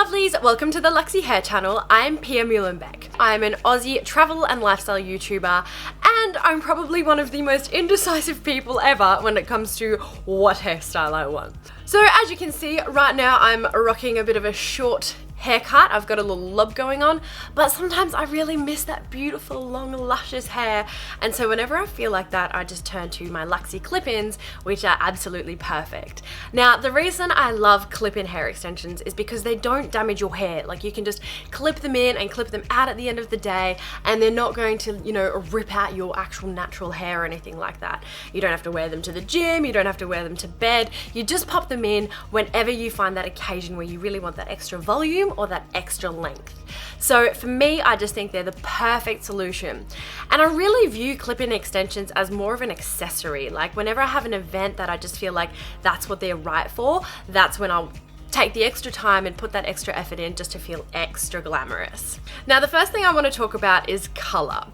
lovelies, welcome to the Luxy Hair channel. I'm Pia Muehlenbeck. I'm an Aussie travel and lifestyle YouTuber, and I'm probably one of the most indecisive people ever when it comes to what hairstyle I want. So as you can see, right now I'm rocking a bit of a short haircut. I've got a little lob going on, but sometimes I really miss that beautiful long luscious hair, and so whenever I feel like that, I just turn to my Luxy clip-ins, which are absolutely perfect. Now the reason I love clip-in hair extensions is because they don't damage your hair. Like, you can just clip them in and clip them out at the end of the day, and they're not going to, you know, rip out your actual natural hair or anything like that. You don't have to wear them to the gym, you don't have to wear them to bed, you just pop them in whenever you find that occasion where you really want that extra volume or that extra length. So for me, I just think they're the perfect solution. And I really view clip-in extensions as more of an accessory. Like, whenever I have an event that I just feel like that's what they're right for, that's when I'll take the extra time and put that extra effort in just to feel extra glamorous. Now, the first thing I want to talk about is color.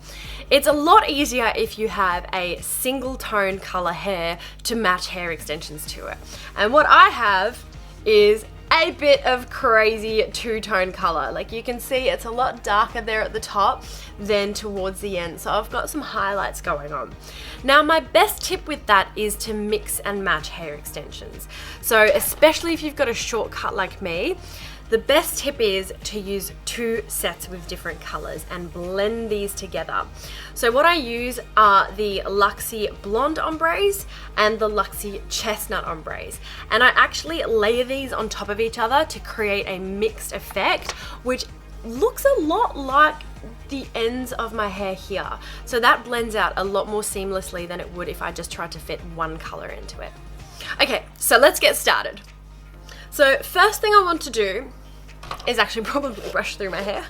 It's a lot easier if you have a single tone color hair to match hair extensions to it. And what I have is a bit of crazy two-tone color. Like, you can see it's a lot darker there at the top than towards the end, so I've got some highlights going on. Now, my best tip with that is to mix and match hair extensions. So especially if you've got a short cut like me, the best tip is to use two sets with different colors and blend these together. So what I use are the Luxy Blonde Ombres and the Luxy Chestnut Ombres. And I actually layer these on top of each other to create a mixed effect, which looks a lot like the ends of my hair here. So that blends out a lot more seamlessly than it would if I just tried to fit one color into it. Okay, so let's get started. So first thing I want to do is actually probably brush through my hair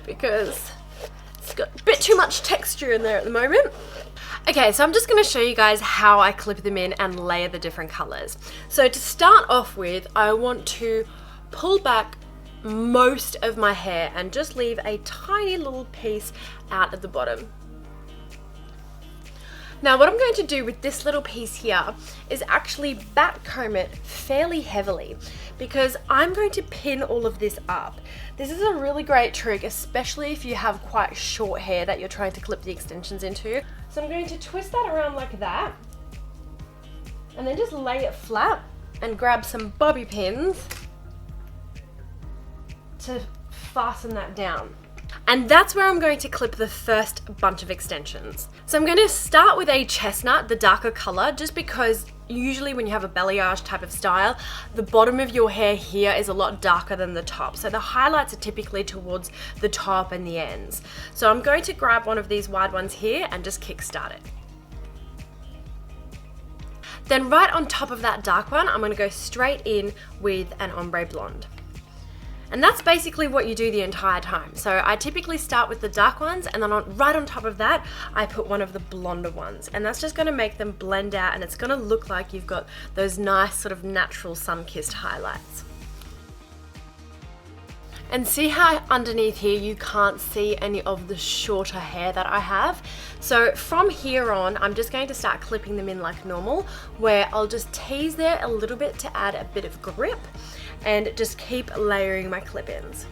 because it's got a bit too much texture in there at the moment. Okay, so I'm just going to show you guys how I clip them in and layer the different colors. So to start off with, I want to pull back most of my hair and just leave a tiny little piece out at the bottom. Now what I'm going to do with this little piece here is actually back comb it fairly heavily, because I'm going to pin all of this up. This is a really great trick, especially if you have quite short hair that you're trying to clip the extensions into. So I'm going to twist that around like that, and then just lay it flat and grab some bobby pins to fasten that down. And that's where I'm going to clip the first bunch of extensions. So I'm going to start with a chestnut, the darker color, just because usually when you have a balayage type of style, the bottom of your hair here is a lot darker than the top. So the highlights are typically towards the top and the ends. So I'm going to grab one of these wide ones here and just kickstart it. Then right on top of that dark one, I'm going to go straight in with an ombre blonde. And that's basically what you do the entire time. So I typically start with the dark ones, and then right on top of that, I put one of the blonder ones. And that's just gonna make them blend out, and it's gonna look like you've got those nice sort of natural sun-kissed highlights. And see how underneath here you can't see any of the shorter hair that I have? So from here on, I'm just going to start clipping them in like normal, where I'll just tease there a little bit to add a bit of grip, and just keep layering my clip-ins.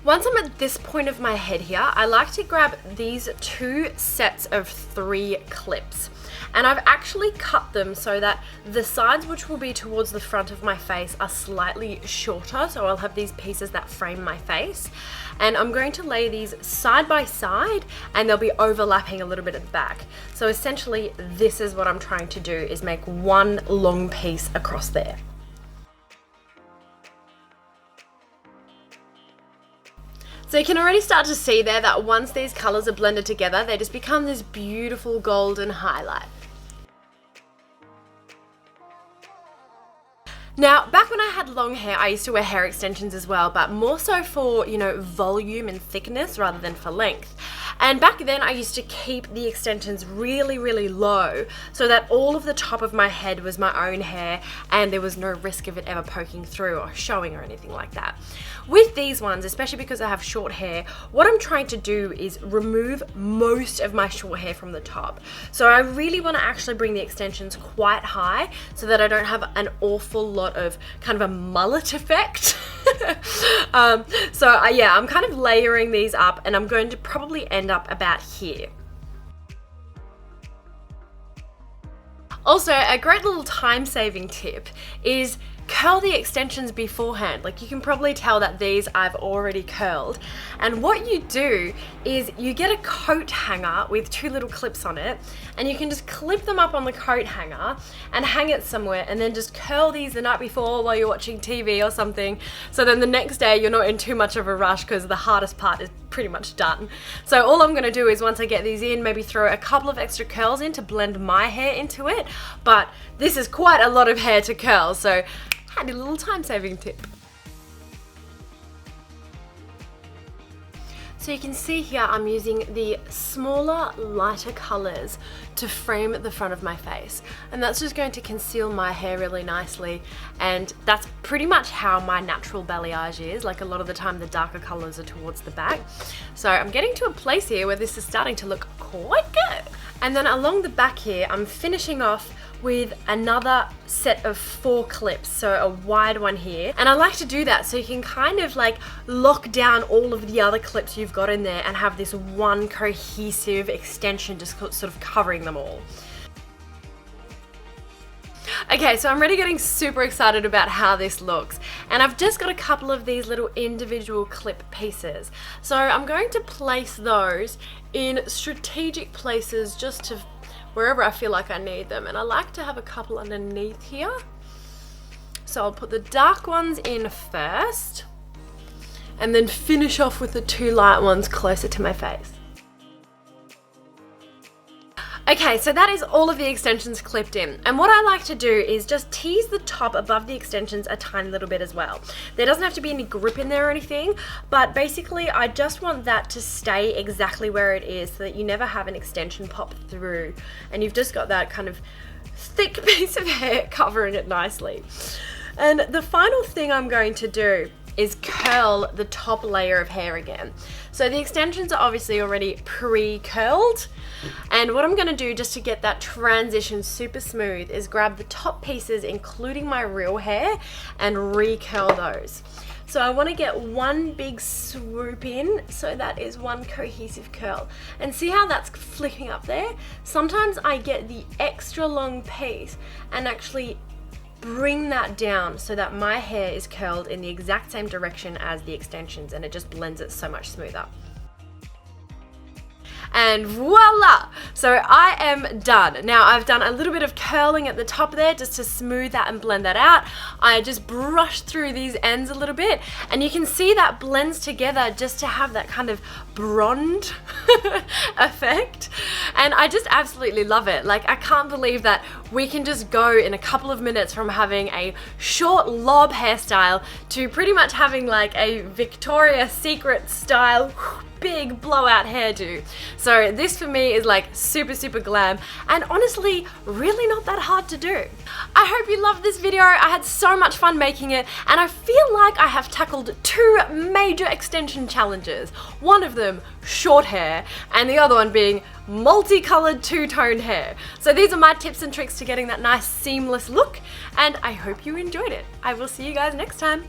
Once I'm at this point of my head here, I like to grab these two sets of 3 clips. And I've actually cut them so that the sides, which will be towards the front of my face, are slightly shorter. So I'll have these pieces that frame my face. And I'm going to lay these side by side, and they'll be overlapping a little bit at the back. So essentially, this is what I'm trying to do, is make one long piece across there. So you can already start to see there that once these colors are blended together, they just become this beautiful golden highlight. Now, back when I had long hair, I used to wear hair extensions as well, but more so for, you know, volume and thickness rather than for length. And back then I used to keep the extensions really, really low so that all of the top of my head was my own hair and there was no risk of it ever poking through or showing or anything like that. With these ones, especially because I have short hair, what I'm trying to do is remove most of my short hair from the top. So I really want to actually bring the extensions quite high so that I don't have an awful lot lot of kind of a mullet effect. Yeah, I'm kind of layering these up, and I'm going to probably end up about here. Also, a great little time-saving tip is curl the extensions beforehand. Like, you can probably tell that these I've already curled. And what you do is you get a coat hanger with 2 little clips on it, and you can just clip them up on the coat hanger and hang it somewhere, and then just curl these the night before while you're watching TV or something. So then the next day you're not in too much of a rush because the hardest part is pretty much done. So all I'm gonna do is, once I get these in, maybe throw a couple of extra curls in to blend my hair into it. But this is quite a lot of hair to curl, so handy little time-saving tip. So you can see here I'm using the smaller, lighter colors to frame the front of my face, and that's just going to conceal my hair really nicely, and that's pretty much how my natural balayage is. Like, a lot of the time the darker colors are towards the back. So I'm getting to a place here where this is starting to look quite good. And then along the back here, I'm finishing off with another set of 4 clips, so a wide one here. And I like to do that so you can kind of like lock down all of the other clips you've got in there and have this one cohesive extension just sort of covering them all. Okay, so I'm really getting super excited about how this looks, and I've just got a couple of these little individual clip pieces. So I'm going to place those in strategic places just to wherever I feel like I need them, and I like to have a couple underneath here. So I'll put the dark ones in first and then finish off with the 2 light ones closer to my face. Okay, so that is all of the extensions clipped in, and what I like to do is just tease the top above the extensions a tiny little bit as well. There doesn't have to be any grip in there or anything, but basically I just want that to stay exactly where it is so that you never have an extension pop through, and you've just got that kind of thick piece of hair covering it nicely. And the final thing I'm going to do is curl the top layer of hair again. So the extensions are obviously already pre-curled, and what I'm going to do just to get that transition super smooth is grab the top pieces, including my real hair, and re-curl those. So I want to get one big swoop in, so that is one cohesive curl. And see how that's flicking up there? Sometimes I get the extra long piece and actually bring that down so that my hair is curled in the exact same direction as the extensions, and it just blends it so much smoother. And voila! So I am done. Now I've done a little bit of curling at the top there just to smooth that and blend that out. I just brushed through these ends a little bit, and you can see that blends together just to have that kind of blonde effect. And I just absolutely love it. Like, I can't believe that we can just go in a couple of minutes from having a short lob hairstyle to pretty much having like a Victoria's Secret style big blowout hairdo. So this for me is like super, super glam, and honestly really not that hard to do. I hope you loved this video. I had so much fun making it, and I feel like I have tackled 2 major extension challenges. One of them short hair, and the other one being multicolored 2-tone hair. So these are my tips and tricks to getting that nice seamless look, and I hope you enjoyed it. I will see you guys next time.